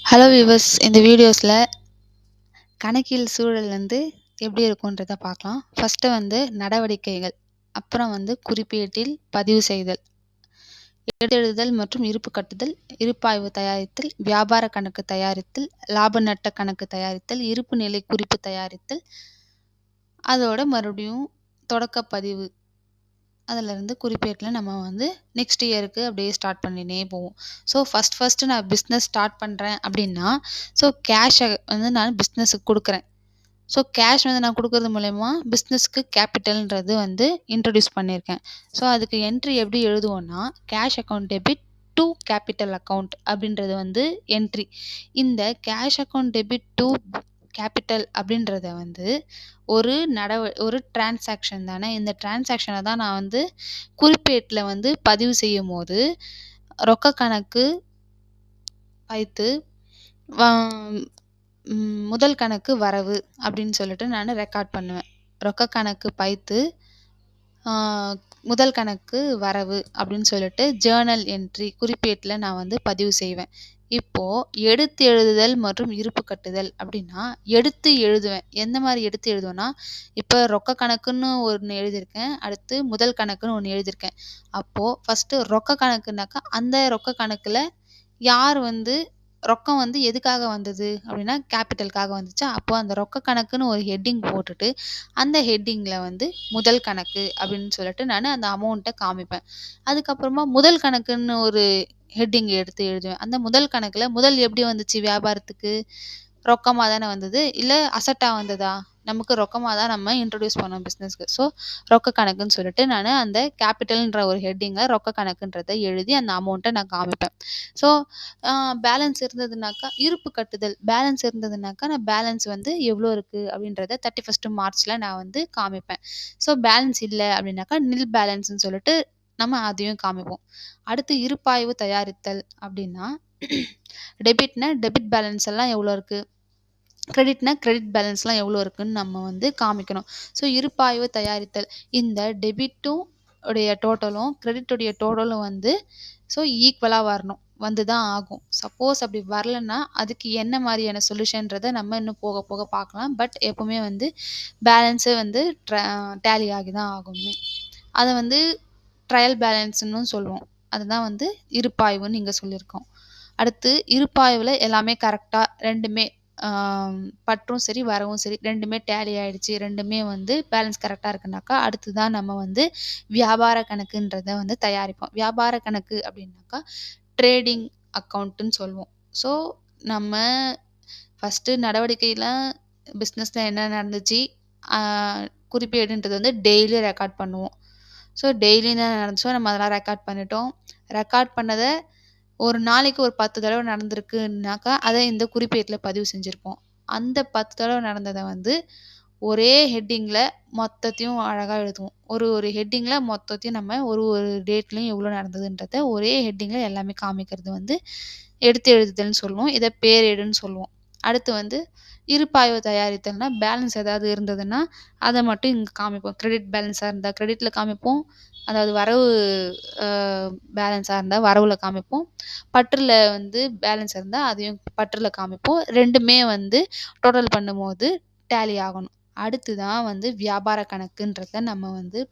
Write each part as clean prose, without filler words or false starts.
Hello viewers, இந்த வீடியோஸில் கணக்கியல் சூழல் எப்படி இருக்குன்றத பார்க்கலாம். ஃபஸ்ட்டு நடவடிக்கைகள், அப்புறம் குறிப்பேட்டில் பதிவு செய்தல், எழுதுதல் மற்றும் இருப்பு கட்டுதல், இருப்பாய்வு தயாரித்தல், வியாபார கணக்கு தயாரித்தல், லாப நட்ட கணக்கு தயாரித்தல், இருப்பு நிலை குறிப்பு தயாரித்தல், அதோட மறுபடியும் தொடக்க பதிவு. அதிலிருந்து குறிப்பேட்டில் நம்ம நெக்ஸ்ட் இயருக்கு அப்படியே ஸ்டார்ட் பண்ணினே போவோம். ஸோ ஃபஸ்ட்டு நான் பிஸ்னஸ் ஸ்டார்ட் பண்ணுறேன் அப்படின்னா, ஸோ கேஷை நான் பிஸ்னஸுக்கு கொடுக்குறேன். ஸோ கேஷ் நான் கொடுக்கறது மூலயமா பிஸ்னஸ்க்கு கேபிட்டல்ன்றது இன்ட்ரடியூஸ் பண்ணியிருக்கேன். ஸோ அதுக்கு என்ட்ரி எப்படி எழுதுவோன்னா, cash account debit to capital account அப்படின்றது என்ட்ரி. இந்த cash account debit to capital அப்படின்றத ஒரு டிரான்சாக்ஷன் தானே. இந்த டிரான்சாக்ஷனை தான் நான் குறிப்பேட்டில் பதிவு செய்யும் போது ரொக்க கணக்கு வைத்து முதல் கணக்கு வரவு அப்படின்னு சொல்லிட்டு நான் ரெக்கார்ட் பண்ணுவேன். ரொக்க கணக்கு பைத்து முதல் கணக்கு வரவு அப்படின்னு சொல்லிட்டு ஜேர்னல் என்ட்ரி குறிப்பேட்டில் நான் பதிவு செய்வேன். இப்போது எடுத்து எழுதுதல் மற்றும் இருப்பு கட்டுதல் அப்படின்னா, எடுத்து எழுதுவேன். எந்த மாதிரி எடுத்து எழுதுவேன்னா, இப்போ ரொக்க கணக்குன்னு ஒன்று எழுதியிருக்கேன், அடுத்து முதல் கணக்குன்னு ஒன்று எழுதியிருக்கேன். அப்போது ஃபஸ்ட்டு ரொக்க கணக்குனாக்கா அந்த ரொக்க கணக்கில் யார் ரொக்கம் எதுக்காக வந்தது அப்படின்னா கேபிட்டலுக்காக வந்துச்சா. அப்போது அந்த ரொக்க கணக்குன்னு ஒரு ஹெட்டிங் போட்டுட்டு அந்த ஹெட்டிங்கில் முதல் கணக்கு அப்படின்னு சொல்லிட்டு நான் அந்த அமௌண்ட்டை காமிப்பேன். அதுக்கப்புறமா முதல் கணக்குன்னு ஒரு ஹெட்டிங் எடுத்து எழுதுவேன். அந்த முதல் கணக்கில் முதல் எப்படி வந்துச்சு வியாபாரத்துக்கு? ரொக்கமாக தானே வந்தது, இல்லை அசட்டாக வந்ததா? நமக்கு ரொக்கமாக தான் நம்ம இன்ட்ரடியூஸ் பண்ணோம் பிஸ்னஸ்க்கு. ஸோ ரொக்க கணக்குன்னு சொல்லிட்டு நான் அந்த கேபிட்டல்ன்ற ஒரு ஹெட்டிங்கில் ரொக்க கணக்குன்றதை எழுதி அந்த அமௌண்ட்டை நான் காமிப்பேன். ஸோ பேலன்ஸ் இருந்ததுனாக்கா இருப்பு கட்டுதல், பேலன்ஸ் இருந்ததுனாக்கா நான் பேலன்ஸ் எவ்வளோ இருக்குது அப்படின்றத 31 மார்ச்சில் நான் காமிப்பேன். ஸோ பேலன்ஸ் இல்லை அப்படின்னாக்கா நில் பேலன்ஸ்ன்னு சொல்லிட்டு நம்ம அதையும் காமிப்போம். அடுத்து இருப்பாய்வு தயாரித்தல் அப்படின்னா, டெபிட்னா டெபிட் பேலன்ஸ் எல்லாம் எவ்வளோ இருக்குது, கிரெடிட்னா கிரெடிட் பேலன்ஸ்லாம் எவ்வளோ இருக்குதுன்னு நம்ம காமிக்கணும். ஸோ இருப்பாய்வு தயாரித்தல், இந்த டெபிட்டும் உடைய டோட்டலும் கிரெடிட்டுடைய டோட்டலும் ஸோ ஈக்குவலாக வரணும், வந்து தான் ஆகும். சப்போஸ் அப்படி வரலன்னா அதுக்கு என்ன மாதிரியான சொல்யூஷன்றதை நம்ம இன்னும் போக போக பார்க்கலாம். பட் எப்போவுமே பேலன்ஸு டேலி ஆகி தான் ஆகணுமே. அதை ட்ரையல் பேலன்ஸ்ன்னு சொல்லுவோம். அதுதான் இருப்பாய்வுன்னு இங்கே சொல்லியிருக்கோம். அடுத்து இருப்பாய்வில் எல்லாமே கரெக்டாக ரெண்டுமே பற்றும் சரி வரவும் சரி ரெண்டுமே டேலி ஆகிடுச்சு, ரெண்டுமே பேலன்ஸ் கரெக்டாக இருக்குனாக்கா அடுத்து தான் நம்ம வியாபார கணக்குன்றதை தயாரிப்போம். வியாபார கணக்கு அப்படின்னாக்கா ட்ரேடிங் அக்கௌண்ட்டுன்னு சொல்லுவோம். ஸோ நம்ம ஃபஸ்ட்டு நடவடிக்கையில் பிஸ்னஸில் என்ன நடந்துச்சு, குறிப்பேடுன்றது டெய்லி ரெக்கார்ட் பண்ணுவோம். ஸோ டெய்லி என்ன நடந்துச்சோ நம்ம அதெல்லாம் ரெக்கார்ட் பண்ணிட்டோம். ரெக்கார்ட் பண்ணதை ஒரு நாளைக்கு ஒரு 10 தடவை நடந்திருக்குனாக்கா அதை இந்த குறிப்பேட்டில் பதிவு செஞ்சுருப்போம். அந்த 10 தடவை நடந்ததை ஒரே ஹெட்டிங்கில் மொத்தத்தையும் அழகாக எழுதுவோம். ஒரு ஹெட்டிங்கில் மொத்தத்தையும் நம்ம ஒரு டேட்லேயும் எவ்வளோ நடந்ததுன்றதை ஒரே ஹெட்டிங்கில் எல்லாமே காமிக்கிறது எடுத்து எழுதுதல்னு சொல்லுவோம். இதை பேரேடுன்னு சொல்லுவோம். அடுத்து இருப்பாய்வு தயாரித்தல்னா பேலன்ஸ் ஏதாவது இருந்ததுன்னா அதை மட்டும் இங்கே காமிப்போம். கிரெடிட் பேலன்ஸாக இருந்தால் கிரெடிட்டில் காமிப்போம், அதாவது வரவு பேலன்ஸாக இருந்தால் வரவில் காமிப்போம், பற்றில் பேலன்ஸ் இருந்தால் அதையும் பற்றில் காமிப்போம். ரெண்டுமே டோட்டல் பண்ணும்போது டேலி ஆகணும். அடுத்து தான் வியாபார கணக்குன்றதை நம்ம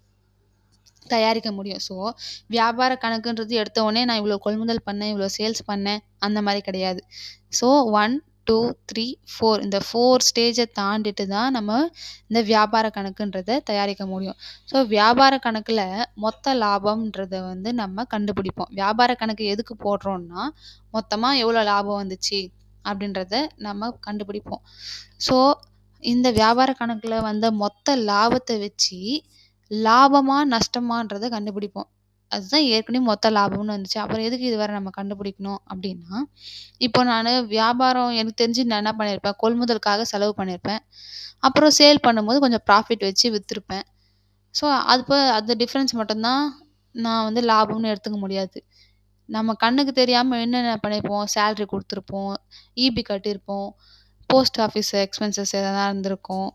தயாரிக்க முடியும். ஸோ வியாபார கணக்குன்றது எடுத்த உடனே நான் இவ்வளோ கொள்முதல் பண்ணேன், இவ்வளோ சேல்ஸ் பண்ணேன் அந்த மாதிரி கிடையாது. ஸோ 1, 2, 3, 4 இந்த 4 ஸ்டேஜை தாண்டிட்டு தான் நம்ம இந்த வியாபார கணக்குன்றதை தயாரிக்க முடியும். ஸோ வியாபார கணக்கில் மொத்த லாபம்ன்றதை நம்ம கண்டுபிடிப்போம். வியாபார கணக்கு எதுக்கு போடுறோன்னா, மொத்தமாக எவ்வளோ லாபம் வந்துச்சு அப்படின்றத நம்ம கண்டுபிடிப்போம். ஸோ இந்த வியாபார கணக்கில் வந்த மொத்த லாபத்தை வச்சு லாபமா நஷ்டமான்றதை கண்டுபிடிப்போம். அதுதான் ஏற்கனவே மொத்த லாபம்னு வந்துச்சு. அப்புறம் எதுக்கு இது வேற நம்ம கண்டுபிடிக்கணும் அப்படின்னா, இப்போ நான் வியாபாரம் எனக்கு தெரிஞ்சு நான் என்ன பண்ணியிருப்பேன், கொள்முதலுக்காக செலவு பண்ணியிருப்பேன். அப்புறம் சேல் பண்ணும்போது கொஞ்சம் ப்ராஃபிட் வச்சு விற்றுருப்பேன். ஸோ அந்த டிஃப்ரென்ஸ் மட்டும்தான் நான் லாபம்னு எடுத்துக்க முடியாது. நம்ம கண்ணுக்கு தெரியாமல் என்னென்ன பண்ணியிருப்போம், சேலரி கொடுத்துருப்போம், ஈபி கட்டியிருப்போம், போஸ்ட் ஆஃபீஸ் எக்ஸ்பென்சஸ் எதனா இருந்திருக்கும்.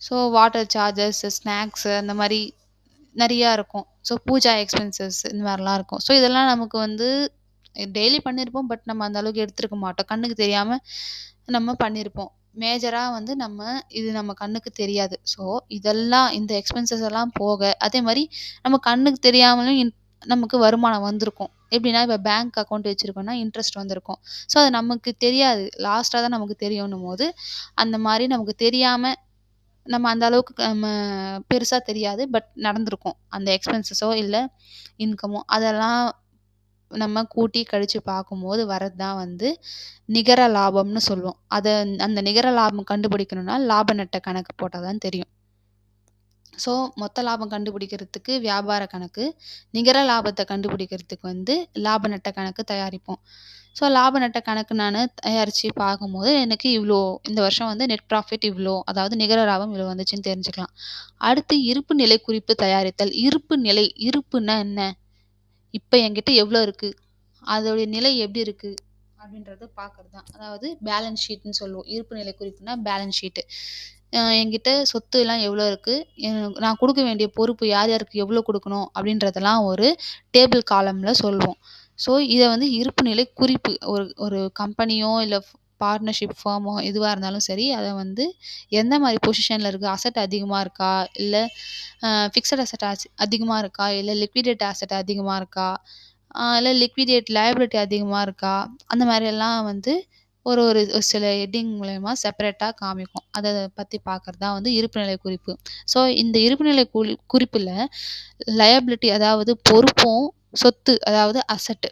ஸோ வாட்டர் சார்ஜஸ், ஸ்நாக்ஸு அந்த மாதிரி நிறையா இருக்கும். ஸோ பூஜா எக்ஸ்பென்சஸ் இந்த மாதிரிலாம் இருக்கும். ஸோ இதெல்லாம் நமக்கு டெய்லி பண்ணியிருப்போம். பட் நம்ம அந்த அளவுக்கு எடுத்திருக்க மாட்டோம். கண்ணுக்கு தெரியாம நம்ம பண்ணியிருப்போம். மேஜரா வந்து இது நம்ம கண்ணுக்கு தெரியாது. ஸோ, இதெல்லாம் இந்த எக்ஸ்பென்சஸ் எல்லாம் போக, அதே மாரி நம்ம கண்ணுக்கு தெரியாமலும் நமக்கு வருமானம் வந்திருக்கும். எப்படின்னா, இப்ப பேங்க் அக்கவுண்ட் வச்சிருக்கோம்னா, இன்ட்ரெஸ்ட் வந்திருக்கும். ஸோ, அது நமக்கு தெரியாது. லாஸ்ட்டா தான் நமக்கு தெரியும்ன்னும்போது, அந்த மாரி நமக்கு தெரியாம நம்ம அந்த அளவுக்கு பெருசா தெரியாது. பட் நடந்திருக்கும். அந்த எக்ஸ்பென்சஸோ இல்ல இன்கமோ அதெல்லாம் நம்ம கூட்டி கழிச்சு பார்க்கும்போது வரது தான் வந்து நிகர லாபம்னு சொல்லுவோம். அந்த நிகர லாபம் கண்டுபிடிக்கணும்னா, லாப நட்ட கணக்கு போட்டா தான் தெரியும். ஸோ, மொத்த லாபம் கண்டுபிடிக்கிறதுக்கு வியாபார கணக்கு, நிகர லாபத்த கண்டுபிடிக்கிறதுக்கு வந்து லாப நட்ட கணக்கு தயாரிப்போம். ஸோ, லாப நட்ட கணக்கு நானு தயாரிச்சு பார்க்கும்போது, எனக்கு இவ்ளோ இந்த வருஷம் வந்து நெட் ப்ராஃபிட் இவ்ளோ, அதாவது நிகர லாபம் இவ்ளோ வந்துச்சுன்னு தெரிஞ்சுக்கலாம். அடுத்து இருப்பு நிலை குறிப்பு தயாரித்தல். இருப்புன்னா என்ன? இப்ப என்கிட்ட எவ்ளோ இருக்கு? அதோடைய நிலை எப்படி இருக்கு? அப்படின்றத பார்க்கறது தான். அதாவது பேலன்ஸ் ஷீட்ன்னு சொல்லுவோம். இருப்பு நிலை குறிப்புனா பேலன்ஸ் ஷீட்டு. என்கிட்ட சொத்துலாம் எவ்வளோ இருக்கு? நான் குடுக்க வேண்டிய பொறுப்பு யார் யாருக்கு எவ்வளோ குடுக்கணும்? அப்படின்றதெல்லாம் ஒரு டேபிள் காலம்ல சொல்வோம். ஸோ, இத வந்து இருப்பு நிலை குறிப்பு. ஒரு ஒரு கம்பெனியோ இல்ல பார்ட்னர்ஷிப் ஃபார்மோ எதுவா இருந்தாலும் சரி, அத வந்து எந்த மாரி பொசிஷன்ல இருக்கு? அசெட் அதிகமா இருக்கா? இல்ல ஃபிக்ஸட் அசெட் அதிகமா இருக்கா? இல்ல லிக்விடேட் அசெட் அதிகமா இருக்கா? இல்ல லிக்விடேட் லயபிலிட்டி அதிகமா இருக்கா? அந்த மாரியெல்லாம் வந்து ஒரு ஒரு ஒரு சில ஹெட்டிங் மூலியமா செப்பரேட்டா காமிக்கும். அத பத்தி பார்க்கறது தான் வந்து இருப்புநிலை குறிப்பு. ஸோ, இந்த இருப்புநிலை குறிப்புல லயபிலிட்டி அதாவது பொறுப்பும், சொத்து அதாவது அசெட்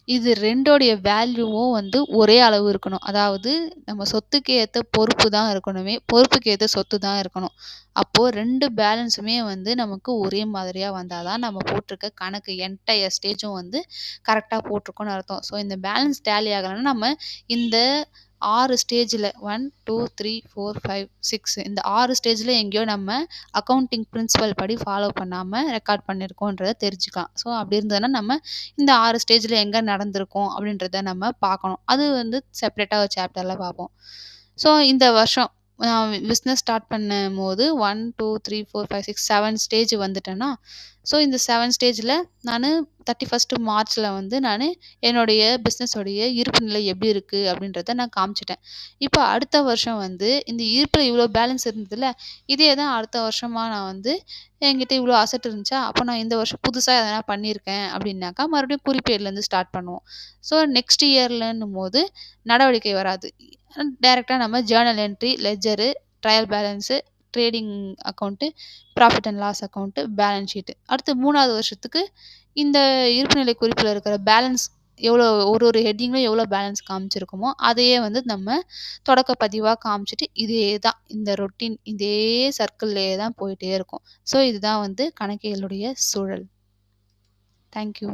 இது 2டோடைய வேல்யூவும் வந்து ஒரே அளவு இருக்கணும். அதாவது நம்ம சொத்துக்கு ஏத்த பொறுப்பு தான் இருக்கணுமே, பொறுப்புக்கு ஏத்த சொத்து தான் இருக்கணும். அப்போ 2 பேலன்ஸுமே வந்து நமக்கு ஒரே மாதிரியா வந்தா தான் நம்ம போட்டிருக்க கணக்கு என்டயர் ஸ்டேஜும் வந்து கரெக்ட்டா போட்டிருக்கோம்னு அர்த்தம். ஸோ இந்த பேலன்ஸ் டேலி ஆகலன்னா நம்ம இந்த 6 ஸ்டேஜ்ல 1, 2, 3, 4, 5, 6 இந்த 6 ஸ்டேஜ்ல எங்கேயோ நம்ம அக்கவுண்டிங் பிரின்சிபல் படி ஃபாலோ பண்ணாம ரெக்கார்ட் பண்ணியிருக்கோன்றத தெரிஞ்சுக்கலாம். ஸோ அப்படி இருந்ததுன்னா நம்ம இந்த 6 ஸ்டேஜ்ல எங்க நடந்திருக்கோம் அப்படின்றத நம்ம பார்க்கணும். அது வந்து செப்பரேட்டா ஒரு சாப்டர்ல பார்ப்போம். ஸோ இந்த வருஷம் நான் பிசினஸ் ஸ்டார்ட் பண்ணும்போது 1, 2, 3, 4, 5, 6, 7 ஸ்டேஜ் வந்துட்டேன்னா, ஸோ இந்த 7 ஸ்டேஜ்ல நானு 31 மார்ச்ல வந்து என்னுடைய பிசினஸோடைய இருப்பு நிலை எப்படி இருக்கு அப்படின்றத நான் காமிச்சுட்டேன். இப்ப அடுத்த வருஷம் வந்து இந்த இருப்புல இவ்ளோ பேலன்ஸ் இருந்ததுல்ல, இதே தான் அடுத்த வருஷமா நான் வந்து என்கிட்ட இவ்ளோ அசெட் இருந்துச்சா, அப்ப நான் இந்த வருஷம் புதுசா எதனா பண்ணியிருக்கேன் அப்படின்னாக்கா, மறுபடியும் குறிப்பேடுலேருந்து ஸ்டார்ட் பண்ணுவோம். ஸோ நெக்ஸ்ட் இயர்லன்னும்போது நடவடிக்கை வராது. டைரக்ட்டா நம்ம journal entry, ledger, trial balance, trading account, profit and loss account, balance sheet. அடுத்து 3வது வருஷத்துக்கு இந்த இருப்புநிலை குறிப்பில இருக்கிற பேலன்ஸ் எவ்வளோ ஒரு ஒரு ஹெட்டிங்ல எவ்வளோ பேலன்ஸ் காமிச்சிருக்குமோ, அதையே வந்து நம்ம தொடக்க பதிவா காமிச்சுட்டு, இதே தான் இந்த ரொட்டீன் இதே சர்க்கிள்லயே தான் போயிட்டே இருக்கும். ஸோ இதுதான் வந்து கணக்கியலுடைய சூழல். Thank you.